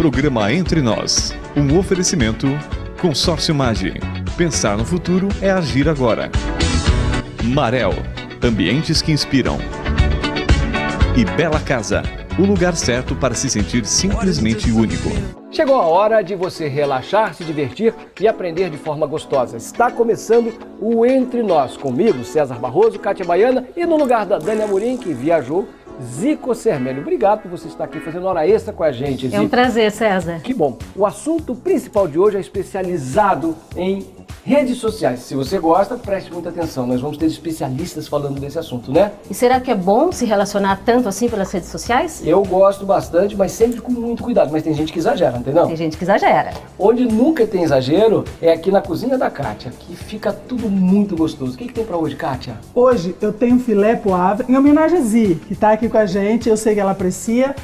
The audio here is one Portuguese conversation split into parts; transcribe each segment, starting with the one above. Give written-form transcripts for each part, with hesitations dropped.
Programa Entre Nós. Um oferecimento Consórcio Mage. Pensar no futuro é agir agora. Marel. Ambientes que inspiram. E Bela Casa. O lugar certo para se sentir simplesmente único. Chegou a hora de você relaxar, se divertir e aprender de forma gostosa. Está começando o Entre Nós, comigo, César Barroso, Kátia Baiana e no lugar da Dani Amorim, que viajou, Zico Sermelli. Obrigado por você estar aqui fazendo hora extra com a gente, Zico. É um prazer, César. Que bom. O assunto principal de hoje é especializado em redes sociais. Se você gosta, preste muita atenção. Nós vamos ter especialistas falando desse assunto, né? E será que é bom se relacionar tanto assim pelas redes sociais? Eu gosto bastante, mas sempre com muito cuidado. Mas tem gente que exagera, entendeu? Tem gente que exagera. Onde nunca tem exagero é aqui na cozinha da Kátia, que fica tudo muito gostoso. O que tem pra hoje, Kátia? Hoje eu tenho filé poivre em homenagem a Zi, que tá aqui com a gente. Eu sei que ela aprecia.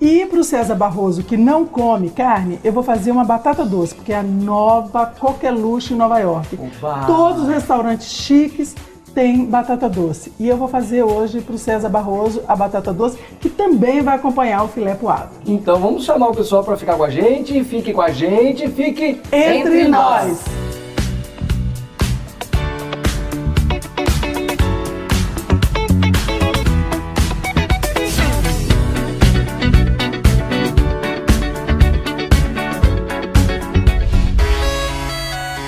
E para o César Barroso, que não come carne, eu vou fazer uma batata doce, porque é a nova coqueluche em Nova York. Oba! Todos os restaurantes chiques têm batata doce. E eu vou fazer hoje para o César Barroso a batata doce, que também vai acompanhar o filé poivre. Então vamos chamar o pessoal para ficar com a gente. Fique com a gente, fique Entre nós!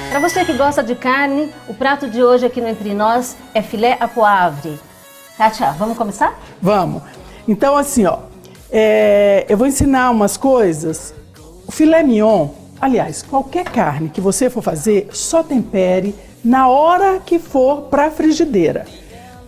Para você que gosta de carne, o prato de hoje aqui no Entre Nós é filé à poivre. Kátia, vamos começar? Vamos. Então assim, ó, eu vou ensinar umas coisas. O filé mignon, aliás, qualquer carne que você for fazer, só tempere na hora que for para a frigideira,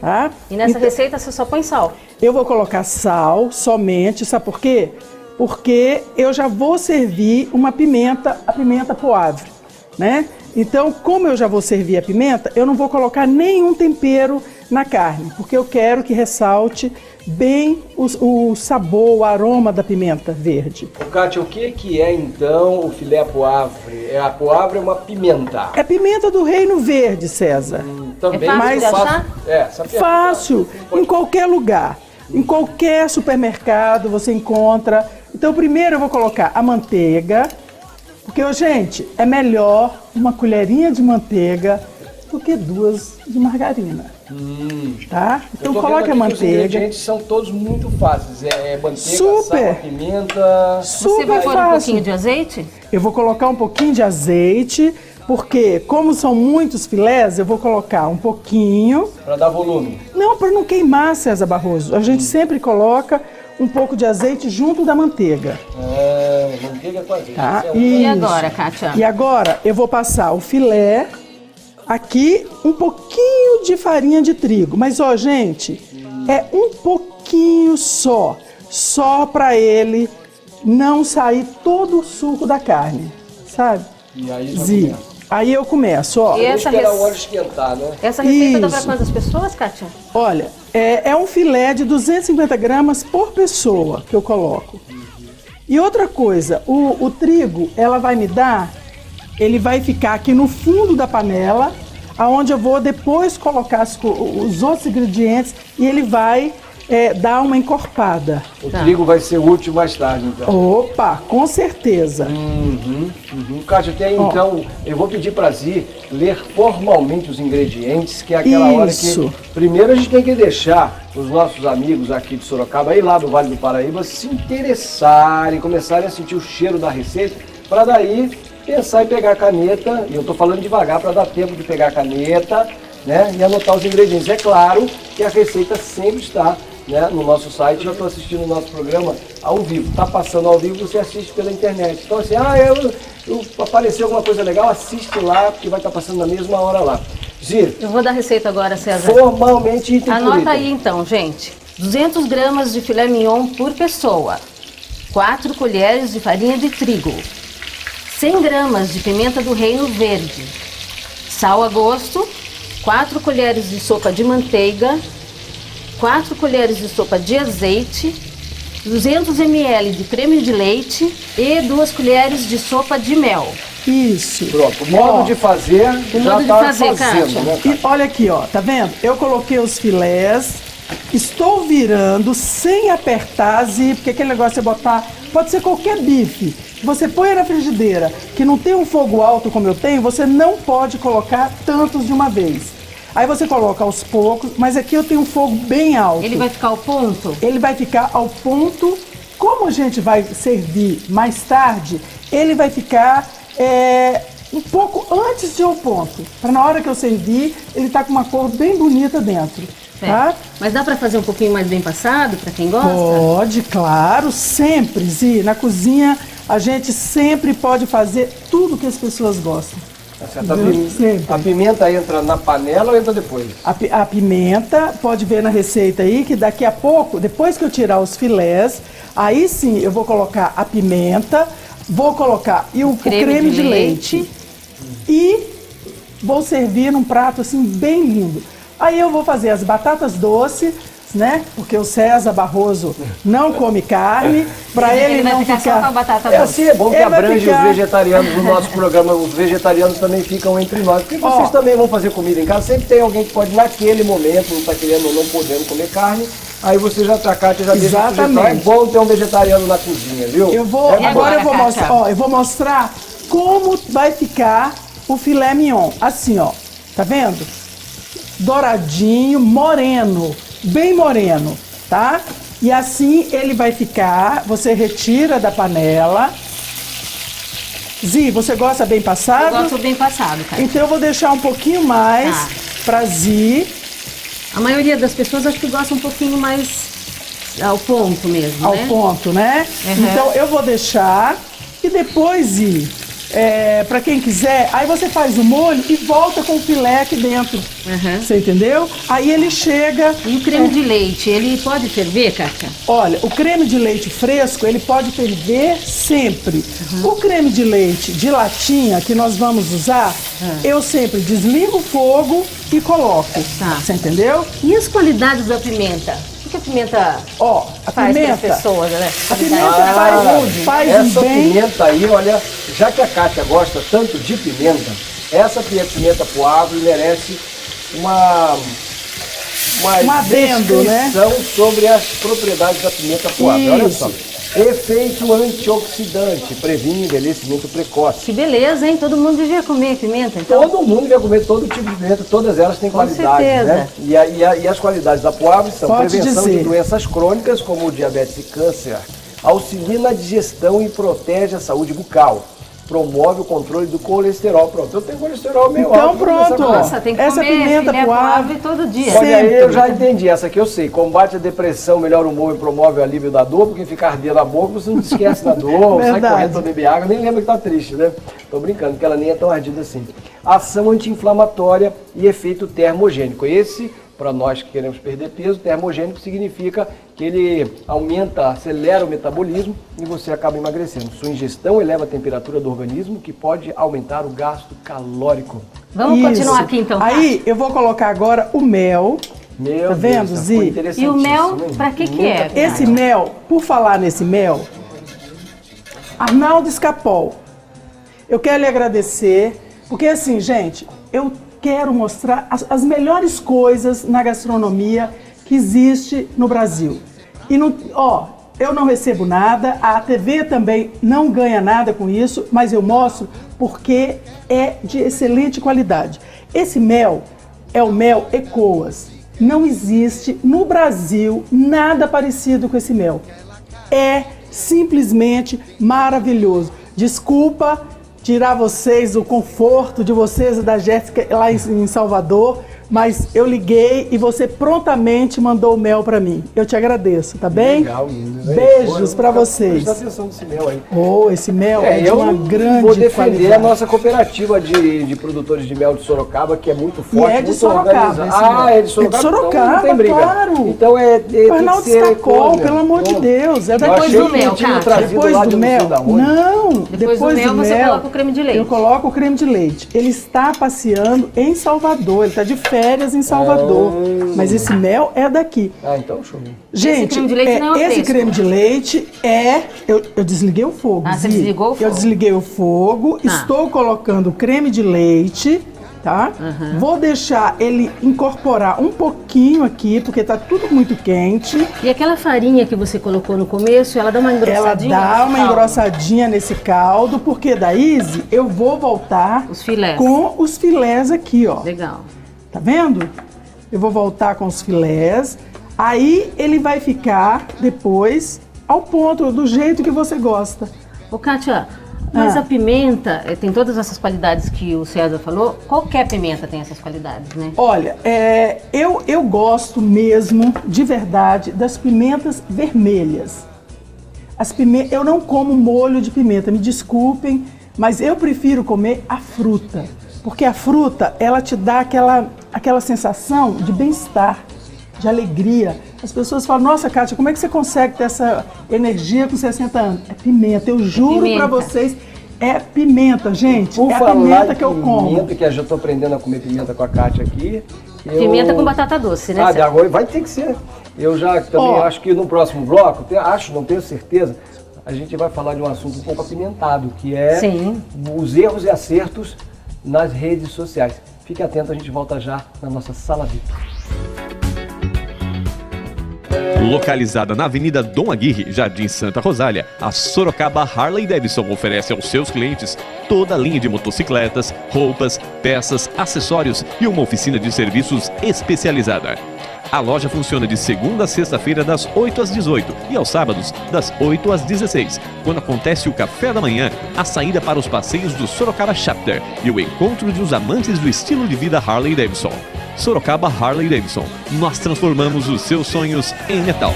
tá? E nessa Então, receita você só põe sal. eu vou colocar sal somente, sabe por quê? Porque eu já vou servir uma pimenta, a pimenta poivre, né? Então, como eu já vou servir a pimenta, eu não vou colocar nenhum tempero na carne, porque eu quero que ressalte bem o sabor, o aroma da pimenta verde. Kátia, o que é então o filé poivre? A poivre é uma pimenta. É pimenta do Reino Verde, César. Também É fácil de achar? Fácil, em qualquer lugar. Em qualquer supermercado você encontra. Então, primeiro eu vou colocar a manteiga. Porque, gente, é melhor uma colherinha de manteiga do que duas de margarina, tá? Então coloque a manteiga. Os ingredientes são todos muito fáceis, manteiga, super, sal, pimenta... Você vai pôr um pouquinho de azeite? Eu vou colocar um pouquinho de azeite, porque como são muitos filés, eu vou colocar um pouquinho... Para dar volume. Não, para não queimar, César Barroso. A gente sempre coloca um pouco de azeite junto da manteiga. Manteiga com azeite. Tá? E agora, Kátia? E agora eu vou passar o filé, aqui um pouquinho de farinha de trigo. Mas, ó, gente, é um pouquinho só para ele não sair todo o suco da carne, sabe? E aí Zi, aí eu começo, ó. E essa esperar o óleo esquentar, né? Essa receita dá para Isso. quantas pessoas, Kátia? Olha, é um filé de 250 gramas por pessoa que eu coloco. E outra coisa, o trigo, ela vai me dar, ele vai ficar aqui no fundo da panela, aonde eu vou depois colocar os outros ingredientes e ele vai dar uma encorpada. O trigo vai ser útil mais tarde, então. Opa, com certeza. Kátia, então, eu vou pedir para Zi ler formalmente os ingredientes, que é aquela hora Isso. que... Primeiro a gente tem que deixar os nossos amigos aqui de Sorocaba e lá do Vale do Paraíba se interessarem, começarem a sentir o cheiro da receita, para daí pensar em pegar a caneta, e eu estou falando devagar para dar tempo de pegar a caneta, né, e anotar os ingredientes. É claro que a receita sempre está, né, no nosso site. Eu estou assistindo o nosso programa ao vivo. Está passando ao vivo, você assiste pela internet. Então assim, apareceu alguma coisa legal, assiste lá, porque vai estar passando na mesma hora lá. Zi, Eu vou dar a receita agora, César. formalmente item por Anota item. aí então, gente. 200 gramas de filé mignon por pessoa. 4 colheres de farinha de trigo. 100 gramas de pimenta do Reino Verde. Sal a gosto. 4 colheres de sopa de manteiga. 4 colheres de sopa de azeite. 200 ml de creme de leite e 2 colheres de sopa de mel. Isso. Pronto, o modo de fazer O já modo de está fazer, fazendo, Kátia. né, E olha aqui, ó, tá vendo? Eu coloquei os filés Estou virando sem apertar, Zi, porque aquele negócio de botar, pode ser qualquer bife. Você põe na frigideira, que não tem um fogo alto como eu tenho, você não pode colocar tantos de uma vez. Aí você coloca aos poucos, mas aqui eu tenho um fogo bem alto. Ele vai ficar ao ponto? Ele vai ficar ao ponto. Como a gente vai servir mais tarde, ele vai ficar um pouco antes de ao ponto. Para na hora que eu servir, ele tá com uma cor bem bonita dentro. Tá? Mas dá para fazer um pouquinho mais bem passado, para quem gosta? Pode, claro, sempre, Zi. Na cozinha, a gente sempre pode fazer tudo que as pessoas gostam. A pimenta entra na panela ou entra depois? A pimenta, pode ver na receita aí, que daqui a pouco, depois que eu tirar os filés, aí sim eu vou colocar a pimenta, vou colocar o creme de leite e vou servir num prato assim bem lindo. Aí eu vou fazer as batatas doces, né? Porque o César Barroso não come carne, para ele não ficar só com a batata doce. Assim é bom que abrange os vegetarianos no nosso programa. Os vegetarianos também ficam entre nós, porque vocês também vão fazer comida em casa. Sempre tem alguém que pode, naquele momento, não está querendo ou não podendo comer carne. Aí você já tá, Kátia, já deixa sugestão. É bom ter um vegetariano na cozinha, viu? Agora eu vou mostrar, eu vou mostrar como vai ficar o filé mignon. Assim, ó, tá vendo? Douradinho, moreno, bem moreno, tá? E assim ele vai ficar, você retira da panela. Zi, você gosta bem passado? Eu gosto bem passado, cara. Então eu vou deixar um pouquinho mais pra Zi. A maioria das pessoas acho que gosta um pouquinho mais ao ponto mesmo, ao ponto, né? Então eu vou deixar e depois, Zi, para quem quiser, aí você faz o molho e volta com o filé aqui dentro. Você entendeu? Aí ele chega... E o creme de leite, ele pode ferver, Kátia? Olha, o creme de leite fresco, ele pode ferver sempre. O creme de leite de latinha que nós vamos usar, eu sempre desligo o fogo e coloco. Você entendeu? E as qualidades da pimenta? O que a pimenta faz para as pessoas, né? A pimenta faz essa bem. Pimenta aí, olha, já que a Kátia gosta tanto de pimenta, essa pimenta poivre merece uma adendo, né? sobre as propriedades da pimenta poivre. Olha só. Efeito antioxidante, previne envelhecimento precoce. Que beleza, hein? Todo mundo devia comer pimenta, então? Todo mundo devia comer todo tipo de pimenta, todas elas têm qualidades, né? E as qualidades da poivre são prevenção de doenças crônicas, como o diabetes e câncer, auxilia na digestão e protege a saúde bucal. Promove o controle do colesterol. Pronto, eu tenho colesterol meio alto. Então pronto, nossa, tem que essa comer pimenta poivre todo dia. Olha aí, eu já entendi, essa aqui eu sei. Combate a depressão, melhora o humor e promove o alívio da dor, porque fica ardendo a boca, você não esquece da dor, sai correndo pra beber água, nem lembra que tá triste, né? Tô brincando, porque ela nem é tão ardida assim. Ação anti-inflamatória e efeito termogênico. Esse, para nós que queremos perder peso, termogênico significa que ele acelera o metabolismo e você acaba emagrecendo. Sua ingestão eleva a temperatura do organismo, que pode aumentar o gasto calórico. Vamos continuar aqui então. Aí eu vou colocar agora o mel. Tá vendo, Zi? E o mel, para que é? Esse mel, por falar nesse mel, Arnaldo Escapol, eu quero lhe agradecer, porque assim, gente, eu quero mostrar as melhores coisas na gastronomia que existe no Brasil. E eu não recebo nada, a TV também não ganha nada com isso, mas eu mostro porque é de excelente qualidade. Esse mel é o mel Ecoas. Não existe no Brasil nada parecido com esse mel. É simplesmente maravilhoso. Desculpa tirar vocês, o conforto de vocês e da Jéssica lá em Salvador, mas eu liguei e você prontamente mandou o mel para mim. Eu te agradeço, tá bem? Legal, menina. Beijos para vocês. Presta atenção nesse mel aí. Esse mel é de uma grande qualidade. Vou defender a nossa cooperativa de produtores de mel de Sorocaba, que é muito forte, e é de muito Sorocaba. é de Sorocaba? É de Sorocaba, então não tem briga. Claro. Então o Arnaldo Escapol, pelo amor de Deus. É depois do mel, depois do mel. Não, depois do mel você coloca o creme de leite. Eu coloco o creme de leite. Ele está passeando em Salvador, ele está de férias em Salvador. Mas esse mel é daqui. Então show. Gente, esse creme de leite eu desliguei o fogo. Você desligou o fogo? Eu desliguei o fogo, estou colocando o creme de leite, tá? Vou deixar ele incorporar um pouquinho aqui, porque tá tudo muito quente. E aquela farinha que você colocou no começo, ela dá uma engrossadinha? Ela dá uma engrossadinha nesse caldo, porque daí eu vou voltar com os filés aqui, ó. Legal. Tá vendo? Eu vou voltar com os filés. Aí ele vai ficar depois ao ponto, do jeito que você gosta. Ô, Kátia, mas a pimenta tem todas essas qualidades que o César falou? Qualquer pimenta tem essas qualidades, né? Olha, eu gosto mesmo, de verdade, das pimentas vermelhas. Eu não como molho de pimenta, me desculpem, mas eu prefiro comer a fruta. Porque a fruta, ela te dá aquela sensação de bem-estar, de alegria. As pessoas falam, nossa, Kátia, como é que você consegue ter essa energia com 60 anos? É pimenta, eu juro pra vocês, é pimenta, gente. Por é a falar pimenta que eu como. Pimenta, que eu já estou aprendendo a comer pimenta com a Kátia aqui. Pimenta com batata doce, né? Agora vai ter que ser. Eu já também acho que no próximo bloco, não tenho certeza, a gente vai falar de um assunto um pouco apimentado, que é os erros e acertos nas redes sociais. Fique atento, a gente volta já na nossa Sala VIP. Localizada na Avenida Dom Aguirre, Jardim Santa Rosália, a Sorocaba Harley Davidson oferece aos seus clientes toda a linha de motocicletas, roupas, peças, acessórios e uma oficina de serviços especializada. A loja funciona de segunda a sexta-feira das 8 às 18 e aos sábados das 8 às 16, quando acontece o café da manhã, a saída para os passeios do Sorocaba Chapter e o encontro dos amantes do estilo de vida Harley Davidson. Sorocaba Harley Davidson, nós transformamos os seus sonhos em metal.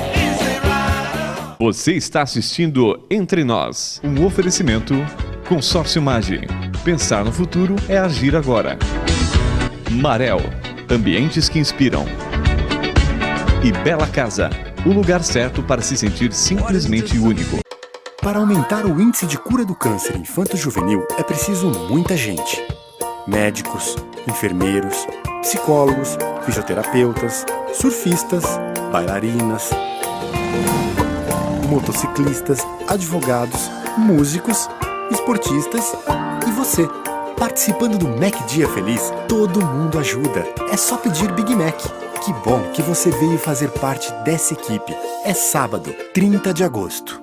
Você está assistindo Entre Nós, um oferecimento Consórcio Mage. Pensar no futuro é agir agora. Marel, ambientes que inspiram. E Bela Casa, o lugar certo para se sentir simplesmente único. Para aumentar o índice de cura do câncer infanto-juvenil é preciso muita gente. Médicos, enfermeiros, psicólogos, fisioterapeutas, surfistas, bailarinas, motociclistas, advogados, músicos, esportistas e você. Participando do Mac Dia Feliz, todo mundo ajuda. É só pedir Big Mac. Que bom que você veio fazer parte dessa equipe. É sábado, 30 de agosto.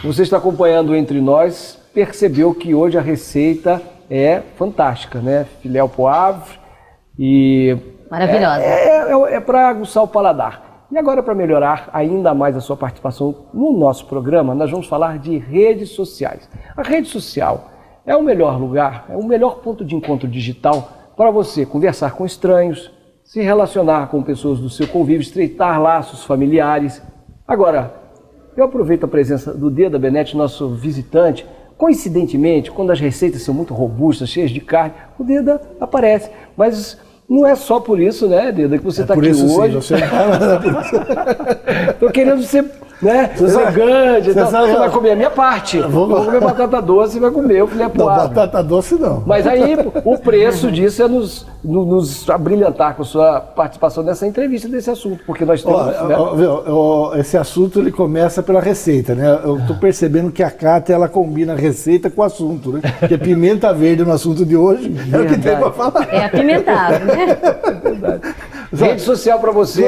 Você está acompanhando Entre Nós, percebeu que hoje a receita é fantástica, né? Filé au poivre e... Maravilhosa. É para aguçar o paladar. E agora, para melhorar ainda mais a sua participação no nosso programa, nós vamos falar de redes sociais. A rede social é o melhor lugar, é o melhor ponto de encontro digital para você conversar com estranhos, se relacionar com pessoas do seu convívio, estreitar laços familiares. Agora, eu aproveito a presença do Deda Benetti, nosso visitante. Coincidentemente, quando as receitas são muito robustas, cheias de carne, o Deda aparece. Mas não é só por isso, né, Deda, que você está aqui hoje. Estou querendo ser, né, elegante. Então, você vai comer a minha parte. Vou comer batata doce e vai comer o filé poivre. Não, batata doce não. Mas aí o preço disso é nos abrilhantar com a sua participação nessa entrevista desse assunto, porque nós temos... Esse assunto ele começa pela receita, né? Eu estou percebendo que a Kátia ela combina a receita com o assunto, né? Porque pimenta verde no assunto de hoje é o que tem para falar. É apimentado, né? É verdade. Rede social para você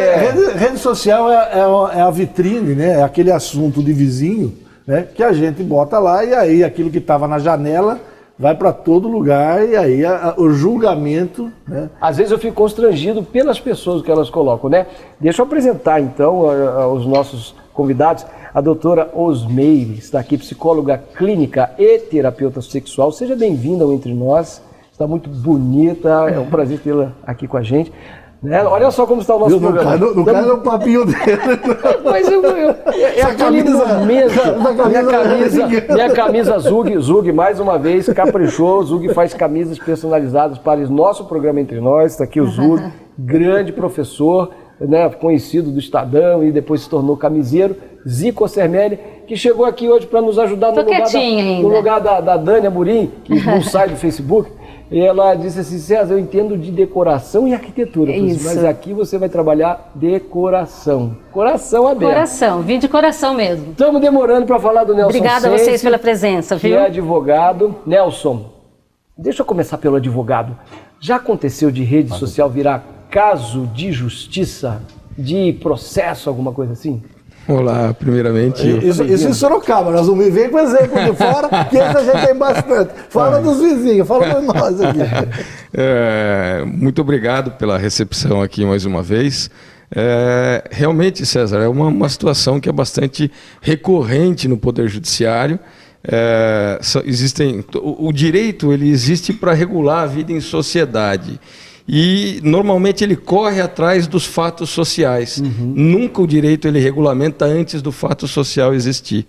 Rede social é a vitrine, né? É aquele assunto de vizinho, né? Que a gente bota lá e aí aquilo que estava na janela vai para todo lugar e aí o julgamento, né? Às vezes eu fico constrangido pelas pessoas que elas colocam, né? Deixa eu apresentar então aos nossos convidados a doutora Osmeire, está aqui, psicóloga clínica e terapeuta sexual. Seja bem-vinda ao Entre Nós, está muito bonita, é um prazer tê-la aqui com a gente. Né? Olha só como está o nosso programa. No caso é o papinho dele. Mas é aquele momento. Minha camisa Zug, mais uma vez, caprichou. Zug faz camisas personalizadas para o nosso programa Entre Nós. Está aqui o Zug, grande professor, né, conhecido do Estadão e depois se tornou camiseiro. Zico Sermelli, que chegou aqui hoje para nos ajudar no lugar da Dani Amorim, que não sai do Facebook. E ela disse assim, César, eu entendo de decoração e arquitetura, mas aqui você vai trabalhar decoração. Coração aberto. Coração, vim de coração mesmo. Estamos demorando para falar do Nelson Obrigada Sense, a vocês pela presença, viu? Que é advogado. Nelson, Deixa eu começar pelo advogado. Já aconteceu de rede social virar caso de justiça, de processo, alguma coisa assim? Olá, primeiramente. Isso em Sorocaba, nós vamos ver com exemplo de fora, que essa gente tem bastante. Fala dos vizinhos, fala por nós aqui. Muito obrigado pela recepção aqui mais uma vez. Realmente, César, é uma situação que é bastante recorrente no Poder Judiciário. O direito ele existe para regular a vida em sociedade. E normalmente ele corre atrás dos fatos sociais. Nunca o direito ele regulamenta antes do fato social existir.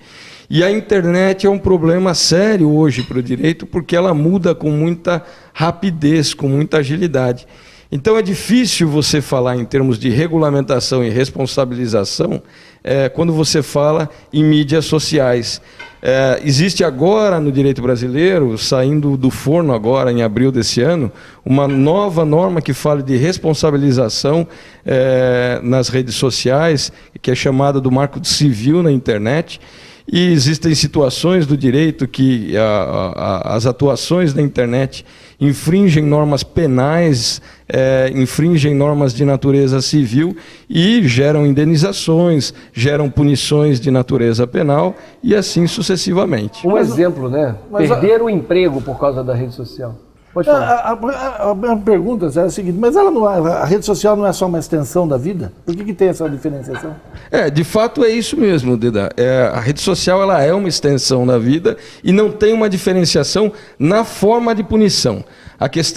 E a internet é um problema sério hoje para o direito, porque ela muda com muita rapidez, com muita agilidade. Então é difícil você falar em termos de regulamentação e responsabilização quando você fala em mídias sociais. Existe agora no direito brasileiro, saindo do forno agora em abril desse ano, uma nova norma que fala de responsabilização nas redes sociais, que é chamada do Marco Civil na internet. E existem situações do direito que as atuações na internet infringem normas penais, infringem normas de natureza civil e geram indenizações, geram punições de natureza penal e assim sucessivamente. Exemplo, né? Perder o emprego por causa da rede social. Pode falar. A minha pergunta é a seguinte, mas a rede social não é só uma extensão da vida? Por que tem essa diferenciação? De fato é isso mesmo, Deda. A rede social ela é uma extensão da vida e não tem uma diferenciação na forma de punição.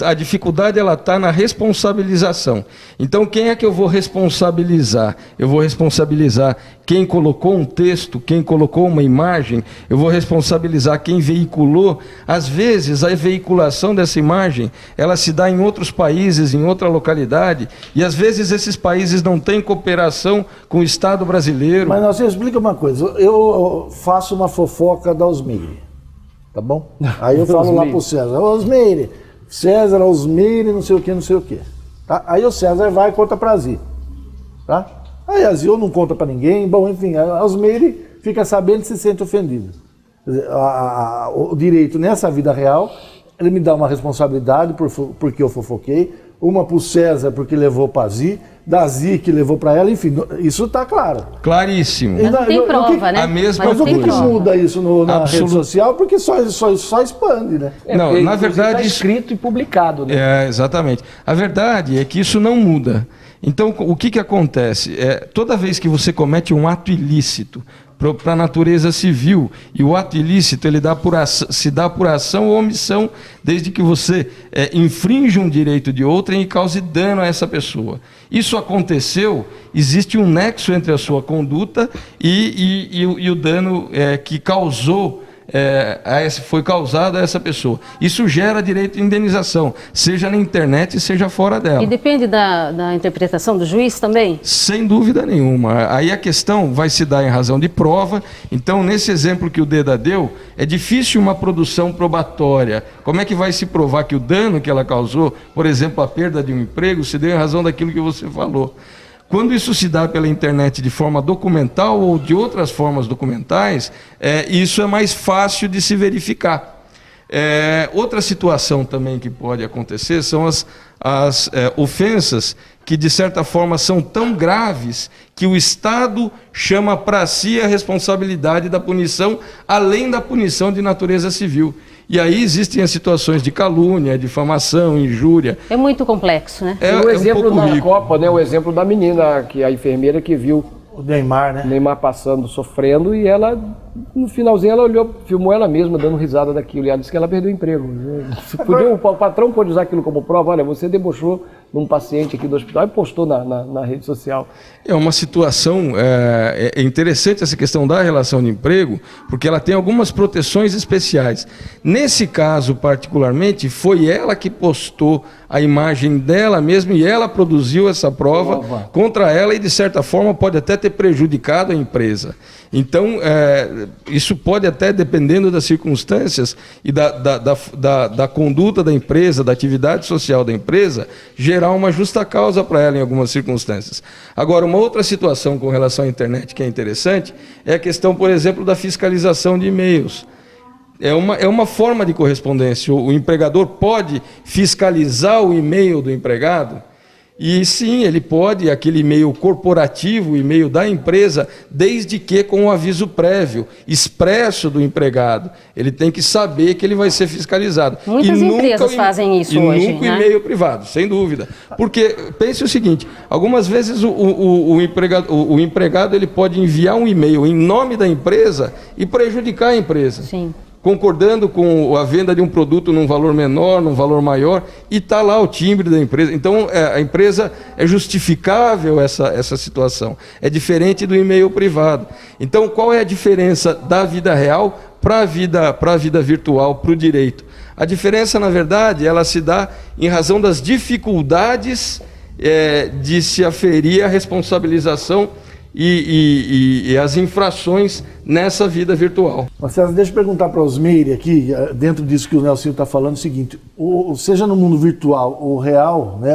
A dificuldade ela está na responsabilização. Então, quem é que eu vou responsabilizar? Eu vou responsabilizar quem colocou um texto, quem colocou uma imagem, eu vou responsabilizar quem veiculou. Às vezes, a veiculação dessa imagem, ela se dá em outros países, em outra localidade, e às vezes esses países não têm cooperação com o Estado brasileiro. Mas você explica uma coisa, eu faço uma fofoca da Osmeire, tá bom? Aí eu falo lá pro César, Osmeire, César, Osmeire, não sei o que, tá? Aí o César vai e conta pra Zi, tá? Aí a Zi não conta pra ninguém, bom, enfim, a Osmeire fica sabendo e se sente ofendido. Quer dizer, o direito nessa vida real, ele me dá uma responsabilidade porque eu fofoquei, uma pro César porque levou pra Zi, da Zi que levou pra ela, enfim, isso tá claro. Claríssimo. Mas não tem prova, né? A mesma Mas o que coisa. muda isso na rede social? Porque só expande, né? Não, na verdade... Está escrito e publicado, né? Exatamente. A verdade é que isso não muda. Então, o que acontece? Toda vez que você comete um ato ilícito para a natureza civil, e o ato ilícito ele se dá por ação ou omissão, desde que você infringe um direito de outrem e cause dano a essa pessoa. Isso aconteceu, existe um nexo entre a sua conduta e o dano que causou, foi causado a essa pessoa. Isso gera direito de indenização, seja na internet, seja fora dela. E depende da interpretação do juiz também? Sem dúvida nenhuma. Aí a questão vai se dar em razão de prova. Então, nesse exemplo que o Deda deu, é difícil uma produção probatória. Como é que vai se provar que o dano que ela causou, por exemplo, a perda de um emprego, se deu em razão daquilo que você falou? Quando isso se dá pela internet de forma documental ou de outras formas documentais, isso é mais fácil de se verificar. Outra situação também que pode acontecer são as ofensas que, de certa forma, são tão graves que o Estado chama para si a responsabilidade da punição, além da punição de natureza civil. E aí existem as situações de calúnia, difamação, injúria. É muito complexo, né? E o exemplo da Copa, né? O exemplo da menina, a enfermeira que viu o Neymar, né? O Neymar passando, sofrendo, e ela, no finalzinho, ela olhou, filmou ela mesma, dando risada daquilo, e ela disse que ela perdeu o emprego. O patrão pode usar aquilo como prova, olha, você debochou num paciente aqui do hospital e postou na rede social. É uma situação interessante essa questão da relação de emprego, porque ela tem algumas proteções especiais. Nesse caso, particularmente, foi ela que postou a imagem dela mesma e ela produziu essa prova contra ela e, de certa forma, pode até ter prejudicado a empresa. Então, isso pode até, dependendo das circunstâncias e da conduta da empresa, da atividade social da empresa, gerar uma justa causa para ela em algumas circunstâncias. Agora, uma outra situação com relação à internet que é interessante é a questão, por exemplo, da fiscalização de e-mails. É uma forma de correspondência. O empregador pode fiscalizar o e-mail do empregado, e sim, ele pode, aquele e-mail corporativo, o e-mail da empresa, desde que com um aviso prévio, expresso do empregado. Ele tem que saber que ele vai ser fiscalizado. Muitas empresas fazem isso hoje. Nunca o e-mail privado, sem dúvida. Porque, pense o seguinte, algumas vezes o empregado ele pode enviar um e-mail em nome da empresa e prejudicar a empresa. Sim. Concordando com a venda de um produto num valor menor, num valor maior, e está lá o timbre da empresa. Então, a empresa é justificável essa situação. É diferente do e-mail privado. Então, qual é a diferença da vida real para a vida virtual, para o direito? A diferença, na verdade, ela se dá em razão das dificuldades de se aferir a responsabilização e as infrações nessa vida virtual. Marcelo, deixa eu perguntar para a Osmeire aqui, dentro disso que o Nelsinho está falando, o seguinte, seja no mundo virtual ou real, né,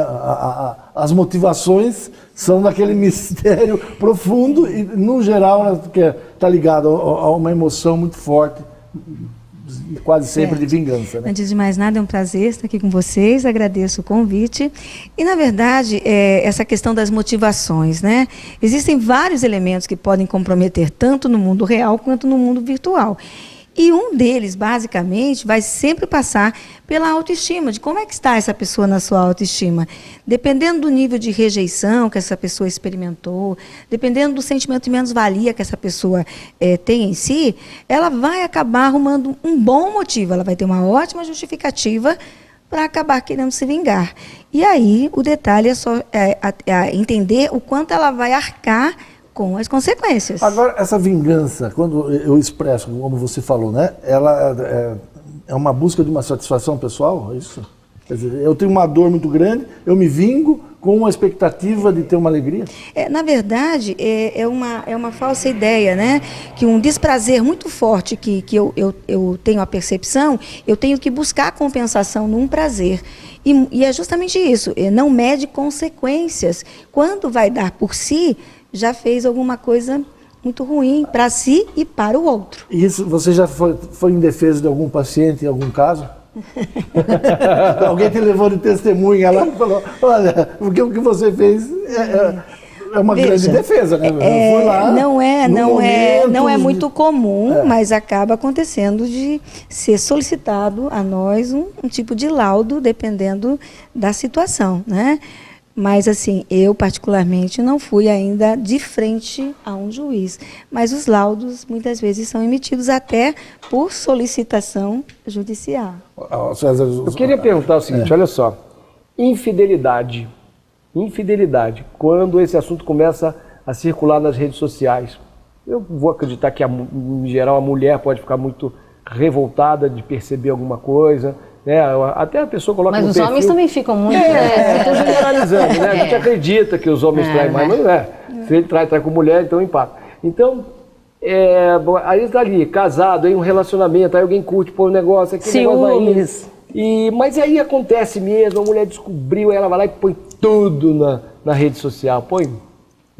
as motivações são daquele mistério profundo e, no geral, está ligado a uma emoção muito forte, quase sempre de vingança. Né? Antes de mais nada, é um prazer estar aqui com vocês, agradeço o convite. E, na verdade, essa questão das motivações, né? Existem vários elementos que podem comprometer tanto no mundo real quanto no mundo virtual. E um deles, basicamente, vai sempre passar pela autoestima, de como é que está essa pessoa na sua autoestima. Dependendo do nível de rejeição que essa pessoa experimentou, dependendo do sentimento de menos-valia que essa pessoa tem em si, ela vai acabar arrumando um bom motivo, ela vai ter uma ótima justificativa para acabar querendo se vingar. E aí, o detalhe é só entender o quanto ela vai arcar com as consequências. Agora, essa vingança, quando eu expresso, como você falou, né, ela é uma busca de uma satisfação pessoal, é isso? Quer dizer, eu tenho uma dor muito grande, eu me vingo com uma expectativa de ter uma alegria? Na verdade, é uma falsa ideia, né? Que um desprazer muito forte que eu tenho a percepção, eu tenho que buscar compensação num prazer. E é justamente isso, não mede consequências. Quando vai dar por si, já fez alguma coisa muito ruim para si e para o outro. E isso, você já foi em defesa de algum paciente, em algum caso? Alguém te levou de testemunha lá e falou, olha, porque o que você fez é uma grande defesa, né? Foi lá, não é muito comum, mas acaba acontecendo de ser solicitado a nós um tipo de laudo, dependendo da situação, né? Mas, assim, eu particularmente não fui ainda de frente a um juiz. Mas os laudos, muitas vezes, são emitidos até por solicitação judicial. Eu queria perguntar o seguinte, olha só. Infidelidade. Infidelidade. Quando esse assunto começa a circular nas redes sociais. Eu vou acreditar que, em geral, a mulher pode ficar muito revoltada de perceber alguma coisa. Até a pessoa coloca no perfil... Mas os homens também ficam muito... Estou generalizando, né? A gente acredita que os homens traem mais, mas não é. Se ele trai com mulher, então empata. Então, aí está ali, casado, aí um relacionamento, aí alguém curte, põe um negócio, aquele ciúmes. Negócio mas aí acontece mesmo, a mulher descobriu, aí ela vai lá e põe tudo na rede social,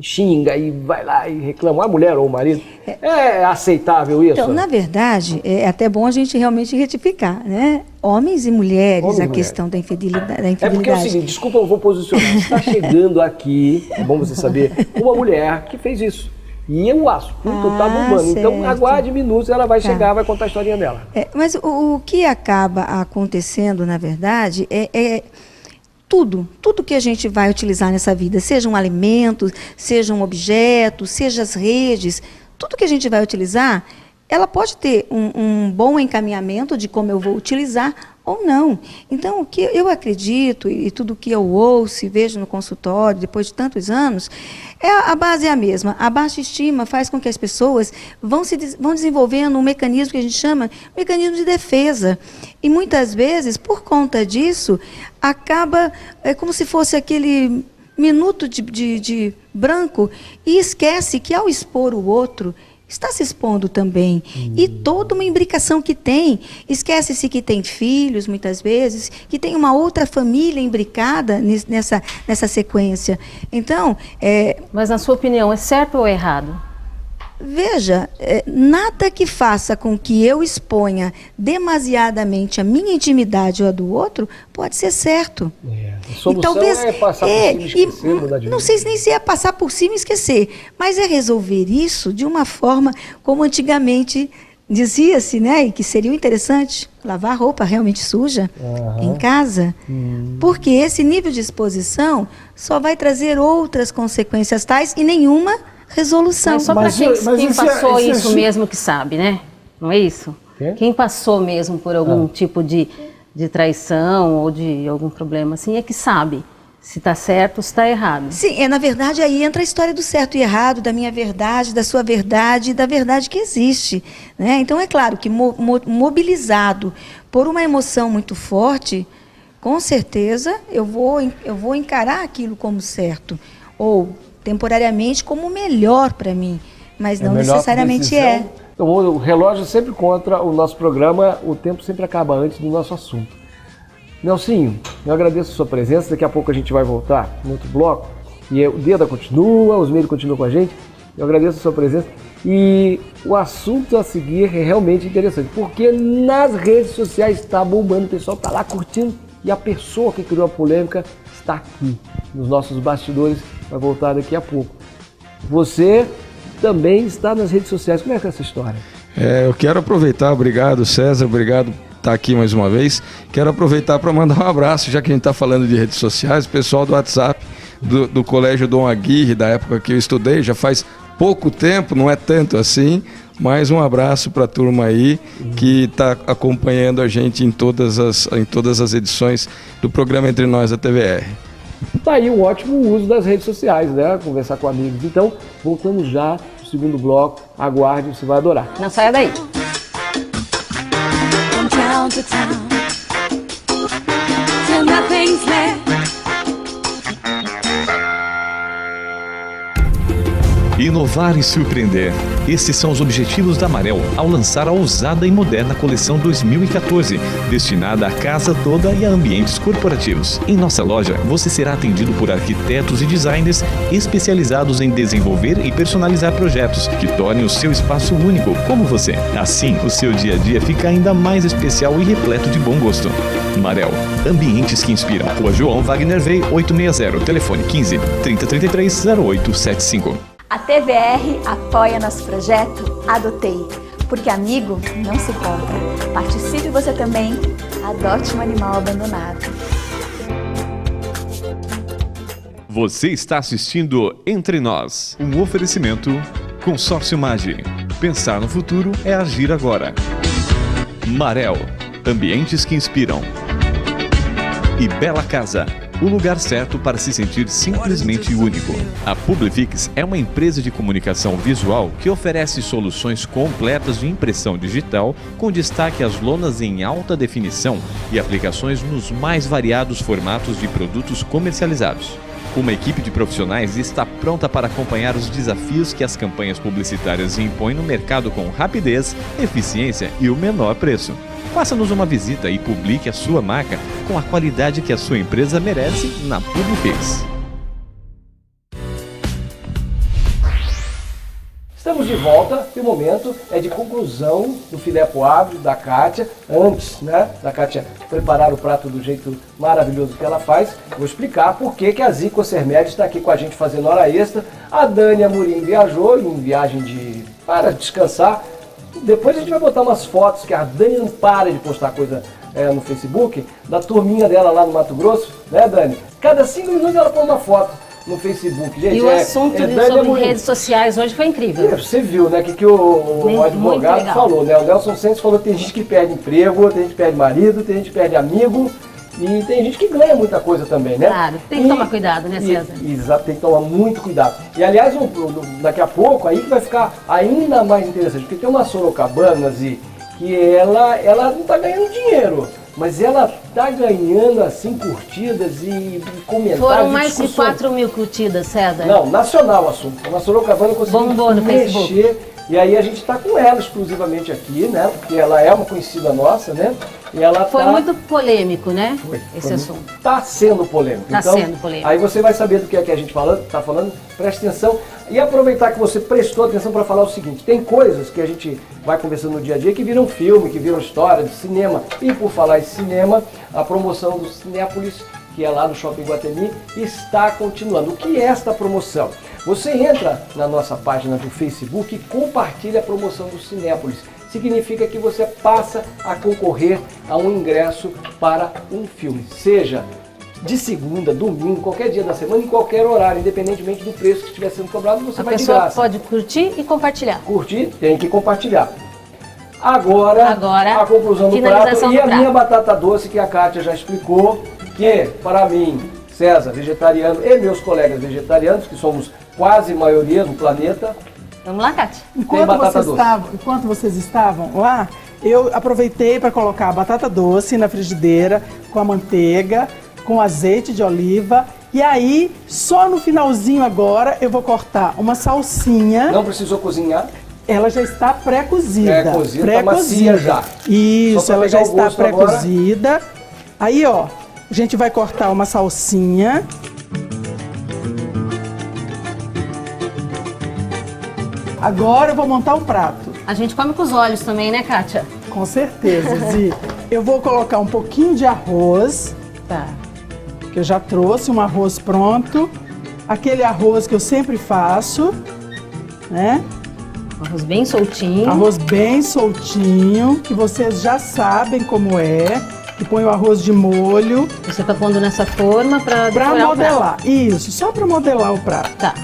xinga e vai lá e reclama, a mulher ou o marido. É aceitável isso? Então, na verdade, é até bom a gente realmente retificar, né? Homens e mulheres, questão da infidelidade. É porque é o seguinte, desculpa, eu vou posicionar. Está chegando aqui, é bom você saber, uma mulher que fez isso. E eu assunto está bombando. Então, aguarde minutos, ela vai chegar, vai contar a historinha dela. Mas o que acaba acontecendo, na verdade, tudo que a gente vai utilizar nessa vida, seja um alimento, seja um objeto, seja as redes, tudo que a gente vai utilizar, ela pode ter um bom encaminhamento de como eu vou utilizar ou não. Então, o que eu acredito e tudo que eu ouço e vejo no consultório, depois de tantos anos, a base é a mesma. A baixa estima faz com que as pessoas vão desenvolvendo um mecanismo que a gente chama mecanismo de defesa. E muitas vezes, por conta disso, acaba como se fosse aquele minuto de branco e esquece que ao expor o outro, está se expondo também. E toda uma imbricação que tem. Esquece-se que tem filhos, muitas vezes, que tem uma outra família imbricada nessa sequência. Então... Mas, na sua opinião, é certo ou errado? veja, nada que faça com que eu exponha demasiadamente a minha intimidade ou a do outro pode ser certo. A solução é passar por cima e esquecer, mudar de vida. Não sei nem se é passar por cima e esquecer, mas é resolver isso de uma forma como antigamente dizia-se, né, e que seria interessante, lavar roupa realmente suja em casa, porque esse nível de exposição só vai trazer outras consequências tais e nenhuma resolução. Mas só para quem passou isso mesmo que sabe, né? Não é isso? Quem passou mesmo por algum tipo de traição ou de algum problema assim é que sabe se está certo ou se está errado. Sim, na verdade aí entra a história do certo e errado, da minha verdade, da sua verdade, da verdade que existe, né? Então é claro que mobilizado por uma emoção muito forte, com certeza eu vou encarar aquilo como certo, ou temporariamente como melhor para mim, mas não necessariamente é. Então, o relógio sempre contra o nosso programa, o tempo sempre acaba antes do nosso assunto. Nelsinho, eu agradeço a sua presença, daqui a pouco a gente vai voltar no outro bloco, e o Deda continua, os Osmeiro continua com a gente, eu agradeço a sua presença, e o assunto a seguir é realmente interessante, porque nas redes sociais está bombando, o pessoal está lá curtindo, e a pessoa que criou a polêmica está aqui, nos nossos bastidores, vai voltar daqui a pouco. Você também está nas redes sociais, como é que é essa história? Eu quero aproveitar, obrigado César, obrigado estar aqui mais uma vez. Quero aproveitar para mandar um abraço, já que a gente está falando de redes sociais, o pessoal do WhatsApp, do Colégio Dom Aguirre, da época que eu estudei, já faz pouco tempo, não é tanto assim, mas um abraço para a turma aí que está acompanhando a gente em todas as edições do programa Entre Nós da TVR. Tá aí um ótimo uso das redes sociais, né? Conversar com amigos. Então, voltamos já pro segundo bloco. Aguarde, você vai adorar. Não saia daí. Town to town, till nothing's left. Inovar e surpreender. Esses são os objetivos da Marel ao lançar a ousada e moderna coleção 2014, destinada à casa toda e a ambientes corporativos. Em nossa loja, você será atendido por arquitetos e designers especializados em desenvolver e personalizar projetos que tornem o seu espaço único, como você. Assim, o seu dia a dia fica ainda mais especial e repleto de bom gosto. Marel, ambientes que inspiram. Rua João Wagner Vey, 860, telefone 15 3033 0875. A TVR apoia nosso projeto Adotei, porque amigo não se compra. Participe você também, adote um animal abandonado. Você está assistindo Entre Nós, um oferecimento Consórcio Magi. Pensar no futuro é agir agora. Marel, ambientes que inspiram. E Bela Casa, o lugar certo para se sentir simplesmente único. A Publifix é uma empresa de comunicação visual que oferece soluções completas de impressão digital com destaque às lonas em alta definição e aplicações nos mais variados formatos de produtos comercializados. Uma equipe de profissionais está pronta para acompanhar os desafios que as campanhas publicitárias impõem no mercado com rapidez, eficiência e o menor preço. Faça-nos uma visita e publique a sua marca com a qualidade que a sua empresa merece na Publifix. Estamos de volta e o momento é de conclusão do filé poivre da Kátia. Antes, né, da Kátia preparar o prato do jeito maravilhoso que ela faz, vou explicar por que a Zico Sermed está aqui com a gente fazendo hora extra. A Dani Amorim viajou em viagem para descansar. Depois a gente vai botar umas fotos que a Dani não para de postar coisa no Facebook, da turminha dela lá no Mato Grosso, né, Dani? Cada 5 minutos ela põe uma foto no Facebook. Gente, e o assunto sobre redes sociais hoje foi incrível. Você viu, né, que o advogado falou, né? O Nelson Santos falou que tem gente que perde emprego, tem gente que perde marido, tem gente que perde amigo. E tem gente que ganha muita coisa também, né? Claro, tem que tomar cuidado, né, César? Exato, tem que tomar muito cuidado. E, aliás, daqui a pouco, aí que vai ficar ainda mais interessante, porque tem uma Sorocabana, que ela não está ganhando dinheiro, mas ela está ganhando, assim, curtidas e comentários. Foram mais de 4 mil curtidas, César. Não, nacional o assunto. Na Sorocabana conseguiu mexer E aí a gente está com ela exclusivamente aqui, né? Porque ela é uma conhecida nossa, né? E ela Foi muito polêmico, né? Esse assunto. Está sendo polêmico. Está Então, sendo polêmico. aí você vai saber do que é que a gente está falando, preste atenção. E aproveitar que você prestou atenção para falar o seguinte, tem coisas que a gente vai conversando no dia a dia que viram filme, que viram história de cinema. E por falar em cinema, a promoção do Cinépolis, que é lá no Shopping Iguatemi, está continuando. O que é esta promoção? Você entra na nossa página do Facebook e compartilha a promoção do Cinépolis. Significa que você passa a concorrer a um ingresso para um filme, seja de segunda, domingo, qualquer dia da semana, em qualquer horário, independentemente do preço que estiver sendo cobrado, você vai de graça. A pessoa pode curtir e compartilhar. Curtir, tem que compartilhar. Agora a conclusão do prato e a minha batata doce, que a Kátia já explicou, que para mim, César, vegetariano, e meus colegas vegetarianos, que somos quase maioria do planeta. Vamos lá, Kátia. Enquanto vocês estavam lá, eu aproveitei para colocar a batata doce na frigideira com a manteiga, com azeite de oliva. E aí, só no finalzinho agora, eu vou cortar uma salsinha. Não precisou cozinhar? Ela já está pré-cozida. Pré-cozida, macia já. Isso, ela já está pré-cozida. Aí, ó, a gente vai cortar uma salsinha. Agora eu vou montar o prato. A gente come com os olhos também, né, Kátia? Com certeza, Zi. Eu vou colocar um pouquinho de arroz. Tá. Que eu já trouxe um arroz pronto. Aquele arroz que eu sempre faço, né? Arroz bem soltinho. Arroz bem soltinho, que vocês já sabem como é. Que põe o arroz de molho. Você tá pondo nessa forma para modelar. Isso, só para modelar o prato. Tá.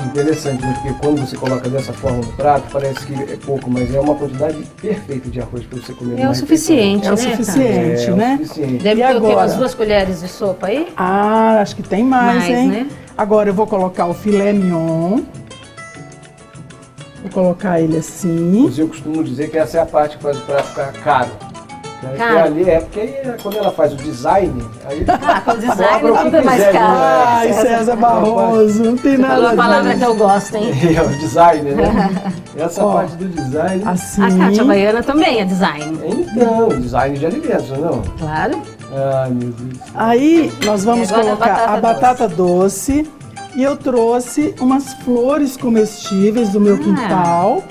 Interessante, né? Porque quando você coloca dessa forma no prato, parece que é pouco, mas é uma quantidade perfeita de arroz para você comer. É o suficiente, né? É o suficiente, né? Deve ter agora umas 2 colheres de sopa aí? Ah, acho que tem mais, hein? Né? Agora eu vou colocar o filé mignon. Vou colocar ele assim. Eu costumo dizer que essa é a parte que faz o prato ficar caro. Ali porque aí, quando ela faz o design, aí com o design tudo é mais caro. Ai, César Barroso, não tem nada. Falou a palavra que eu gosto, hein? É o design, né? Essa parte do design. Assim. A Kátia Baiana também é design. Então, design de alimentos, não? Claro. Ai, meu Deus. Aí nós vamos colocar a batata doce. E eu trouxe umas flores comestíveis do meu quintal.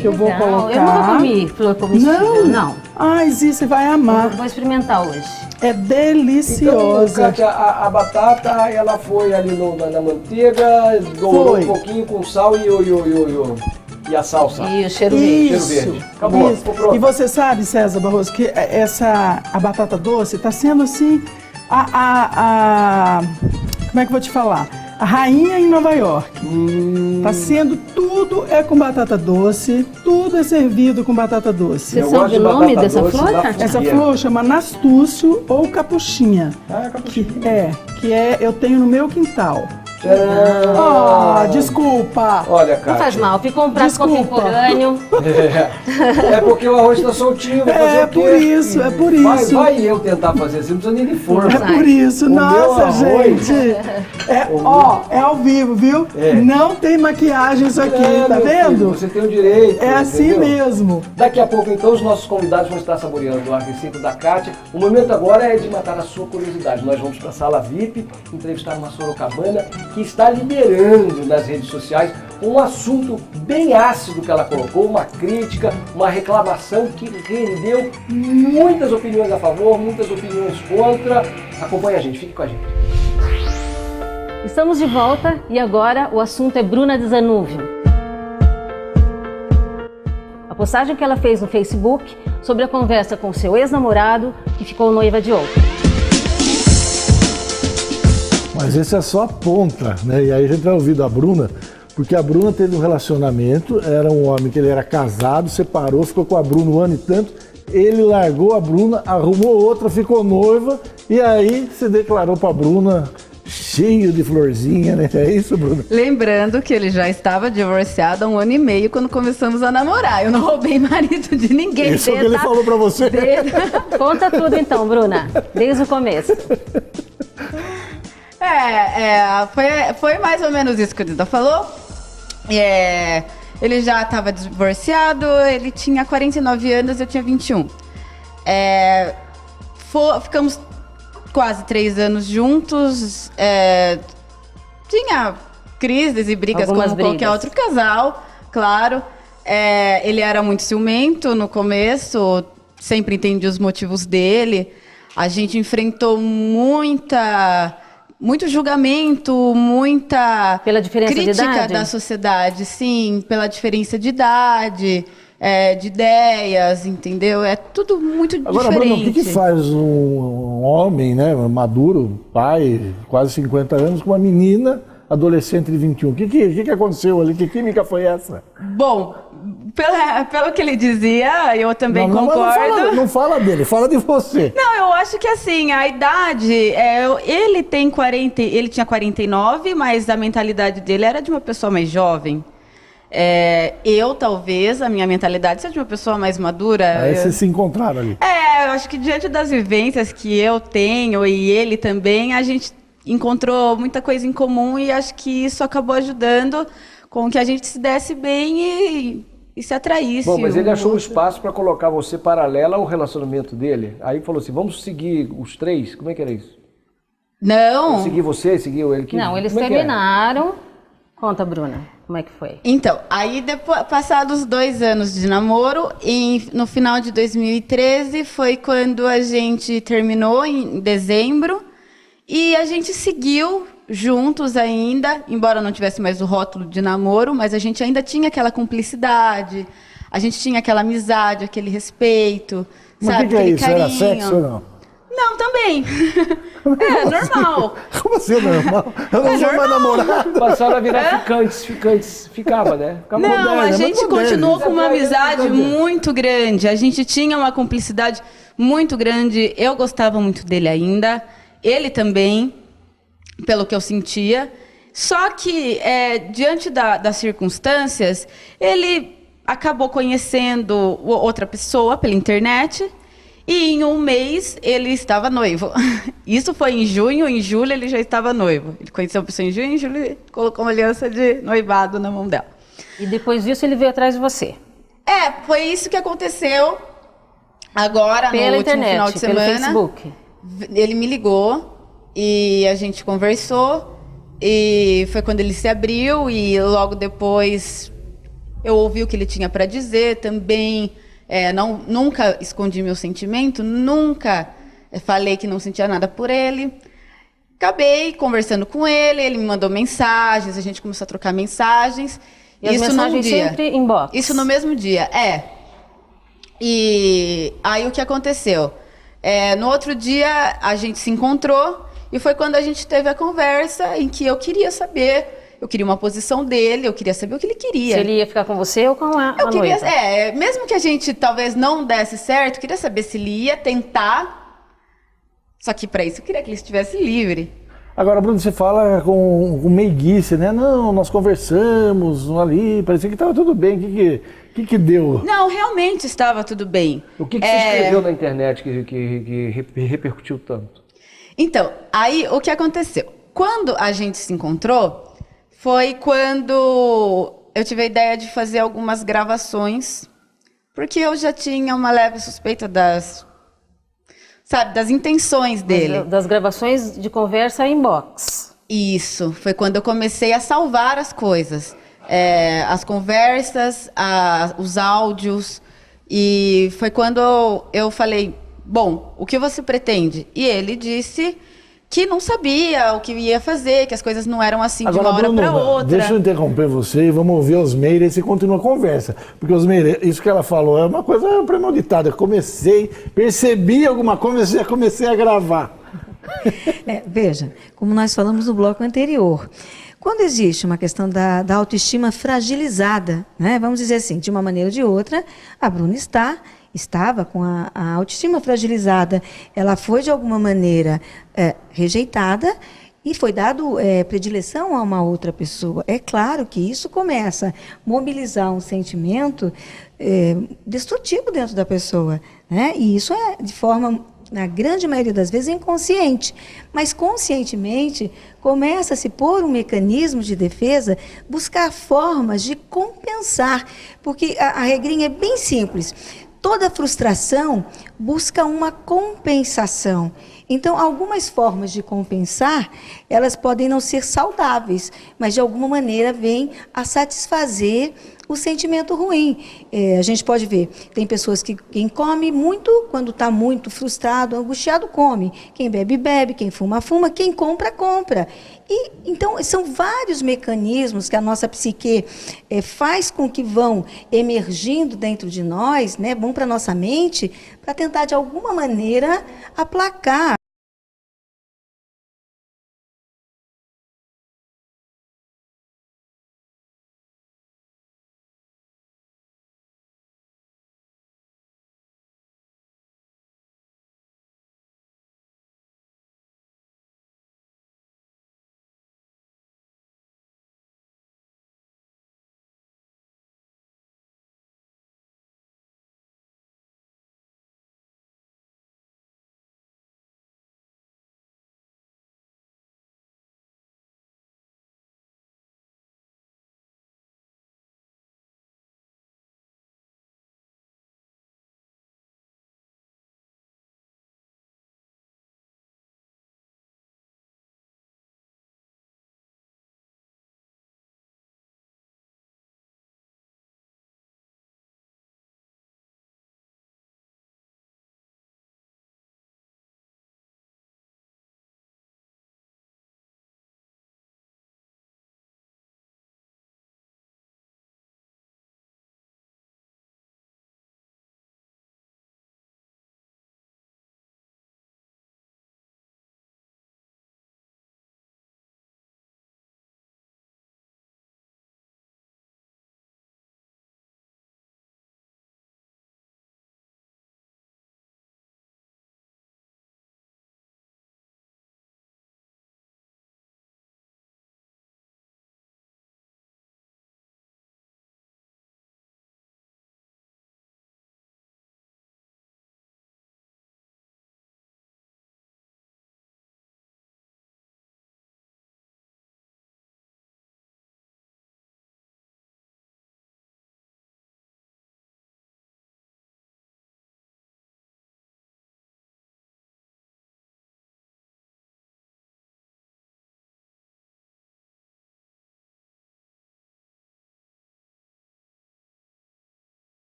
Que eu vou colocar. Eu nunca comi flor comestível, não. Ai, Zi, você vai amar. Vou experimentar hoje. É deliciosa. Então, Kátia, a batata, ela foi ali na manteiga, dourou um pouquinho com sal e a salsa. E o cheiro verde. Cheiro verde. Acabou, ficou pronto. E você sabe, César Barroso, que a batata doce está sendo assim, como é que eu vou te falar? A rainha em Nova York. Tá sendo tudo com batata doce, tudo é servido com batata doce. Você sabe o nome dessa flor? Essa flor chama Nastúcio ou capuchinha. Capuchinha. Eu tenho no meu quintal. Desculpa. Olha, Kátia. Não faz mal, ficou um prato contemporâneo. É porque o arroz está soltinho. É por isso. Vai eu tentar fazer assim, não precisa nem de forma. É por isso, nossa, gente. É ao vivo, viu? Não tem maquiagem isso aqui, tá vendo? Filho, você tem o direito. É assim mesmo. Daqui a pouco, então, os nossos convidados vão estar saboreando a receita da Kátia. O momento agora é de matar a sua curiosidade. Nós vamos para a sala VIP, entrevistar uma sorocabana que está liderando nas redes sociais um assunto bem ácido que ela colocou, uma crítica, uma reclamação que rendeu muitas opiniões a favor, muitas opiniões contra. Acompanhe a gente, fique com a gente. Estamos de volta e agora o assunto é Bruna Desanúvio. A postagem que ela fez no Facebook sobre a conversa com seu ex-namorado que ficou noiva de outro. Mas esse é só a ponta, né? E aí a gente vai ouvir da Bruna, porque a Bruna teve um relacionamento, era um homem que ele era casado, separou, ficou com a Bruna um ano e tanto, ele largou a Bruna, arrumou outra, ficou noiva, e aí se declarou pra Bruna cheio de florzinha, né? É isso, Bruna? Lembrando que ele já estava divorciado há 1 ano e meio quando começamos a namorar. Eu não roubei marido de ninguém. Isso é o que ele falou pra você? Conta tudo então, Bruna, desde o começo. Foi mais ou menos isso que o Dida falou. Ele já estava divorciado, ele tinha 49 anos, eu tinha 21. Ficamos quase 3 anos juntos. Tinha crises e brigas como qualquer outro casal, claro. Ele era muito ciumento no começo, sempre entendi os motivos dele. A gente enfrentou muito julgamento, muita pela diferença crítica de idade? Da sociedade, sim, pela diferença de idade, de ideias, entendeu? É tudo muito Agora, diferente. Bruno, o que faz um homem, né, maduro, pai, quase 50 anos, com uma menina adolescente de 21? O que aconteceu ali? Que química foi essa? Bom, pelo que ele dizia, eu também concordo. Não fala dele, fala de você. Não, eu acho que assim, a idade, ele tinha 49, mas a mentalidade dele era de uma pessoa mais jovem. Talvez, a minha mentalidade seja de uma pessoa mais madura. Aí vocês se encontraram ali. Eu acho que diante das vivências que eu tenho e ele também, a gente encontrou muita coisa em comum e acho que isso acabou ajudando com que a gente se desse bem e se atraísse. Bom, mas ele achou um espaço para colocar você paralela ao relacionamento dele. Aí falou assim, vamos seguir os 3? Como é que era isso? Não. Seguir você, seguiu ele? Não, eles terminaram. Conta, Bruna, como é que foi? Então, aí depois, passados 2 anos de namoro, no final de 2013 foi quando a gente terminou, em dezembro, e a gente seguiu juntos ainda, embora não tivesse mais o rótulo de namoro, mas a gente ainda tinha aquela cumplicidade, a gente tinha aquela amizade, aquele respeito, mas sabe? O que é isso? Carinho. Era sexo ou não? Não, também. Normal. Como assim normal? Eu não sou mais namorado. Passaram a virar ficantes. Ficava, né? Ficava não, moderna, a gente continuou com uma amizade muito grande. A gente tinha uma cumplicidade muito grande. Eu gostava muito dele ainda. Ele também, pelo que eu sentia. Só que, diante das circunstâncias, ele acabou conhecendo outra pessoa pela internet. E em um mês ele estava noivo. Isso foi em junho, em julho ele já estava noivo. Ele conheceu uma pessoa em junho, em julho ele colocou uma aliança de noivado na mão dela. E depois disso ele veio atrás de você? Foi isso que aconteceu agora, pela no internet, último final de semana. pelo Facebook. Ele me ligou e a gente conversou. E foi quando ele se abriu e logo depois eu ouvi o que ele tinha para dizer também. Nunca escondi meu sentimento, nunca falei que não sentia nada por ele. Acabei conversando com ele, ele me mandou mensagens, a gente começou a trocar mensagens. E as mensagens sempre inbox? Isso no mesmo dia, E aí o que aconteceu? No outro dia a gente se encontrou e foi quando a gente teve a conversa em que eu queria saber... Eu queria uma posição dele, eu queria saber o que ele queria. Se ele ia ficar com você ou com a noiva? Mesmo que a gente talvez não desse certo, eu queria saber se ele ia tentar. Só que para isso eu queria que ele estivesse livre. Agora, Bruno, você fala com meiguice, né? Não, nós conversamos ali, parecia que estava tudo bem. O que deu? Não, realmente estava tudo bem. O que você escreveu na internet que repercutiu tanto? Então, aí o que aconteceu? Quando a gente se encontrou... Foi quando eu tive a ideia de fazer algumas gravações, porque eu já tinha uma leve suspeita das intenções dele. Das gravações de conversa inbox. Isso, foi quando eu comecei a salvar as coisas. As conversas, os áudios, e foi quando eu falei, bom, o que você pretende? E ele disse... que não sabia o que ia fazer, que as coisas não eram assim de uma hora para outra. Deixa eu interromper você e vamos ouvir Osmeira e você continua a conversa. Porque, Osmeira, isso que ela falou é uma coisa premeditada. Percebi alguma coisa, comecei a gravar. Veja, como nós falamos no bloco anterior, quando existe uma questão da autoestima fragilizada, né, vamos dizer assim, de uma maneira ou de outra, a Bruna estava com a autoestima fragilizada, ela foi de alguma maneira rejeitada e foi dado predileção a uma outra pessoa. É claro que isso começa a mobilizar um sentimento destrutivo dentro da pessoa, né? E isso é de forma na grande maioria das vezes, inconsciente. Mas conscientemente, começa-se por um mecanismo de defesa, buscar formas de compensar. Porque a regrinha é bem simples. Toda frustração busca uma compensação. Então, algumas formas de compensar, elas podem não ser saudáveis, mas de alguma maneira vêm a satisfazer o sentimento ruim. A gente pode ver, tem pessoas que quem come muito, quando está muito frustrado, angustiado, come. Quem bebe, bebe. Quem fuma, fuma. Quem compra, compra. E, então, são vários mecanismos que a nossa psique faz com que vão emergindo dentro de nós, né, vão para a nossa mente, para tentar, de alguma maneira, aplacar